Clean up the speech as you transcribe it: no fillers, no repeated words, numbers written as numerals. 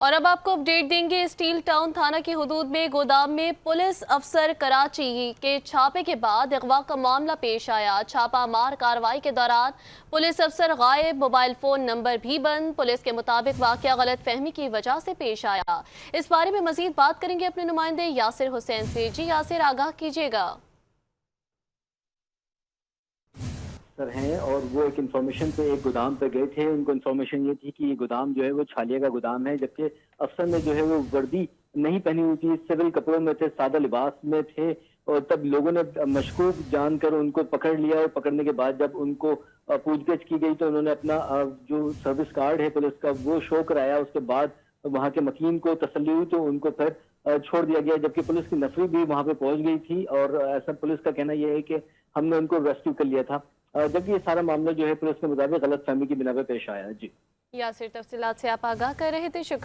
और अब आपको अपडेट देंगे। स्टील टाउन थाना की हुदूद में गोदाम में पुलिस अफसर कराची के छापे के बाद अगवा का मामला पेश आया। छापा मार कार्रवाई के दौरान पुलिस अफसर गायब, मोबाइल फोन नंबर भी बंद। पुलिस के मुताबिक वाकया गलत फहमी की वजह से पेश आया। इस बारे में मजीद बात करेंगे अपने नुमाइंदे यासिर हुसैन से। जी यासिर, आगाह कीजिएगा। हैं और वो एक इन्फॉर्मेशन पे एक गोदाम पे गए थे। उनको इन्फॉर्मेशन ये थी कि ये गोदाम जो है वो छालिया का गोदाम है, जबकि अफसर ने जो है वो वर्दी नहीं पहनी हुई थी, सिविल कपड़ों में थे, सादा लिबास में थे। और तब लोगों ने मशकूक जानकर उनको पकड़ लिया और पकड़ने के बाद जब उनको पूछगछ की गई तो उन्होंने अपना जो सर्विस कार्ड है पुलिस का वो शो कराया। उसके बाद वहाँ के मकीन को तसल्ली हुई तो उनको फिर छोड़ दिया गया, जबकि पुलिस की नफरी भी वहाँ पे पहुंच गई थी। और ऐसा पुलिस का कहना यह है कि हमने उनको रेस्क्यू कर लिया था, जबकि ये सारा मामला जो है पुलिस के मुताबिक गलत फहमी की बिना पे पेश आया। जी यासिर, तफसीलात से आप आगाह कर रहे थे, शुक्रिया।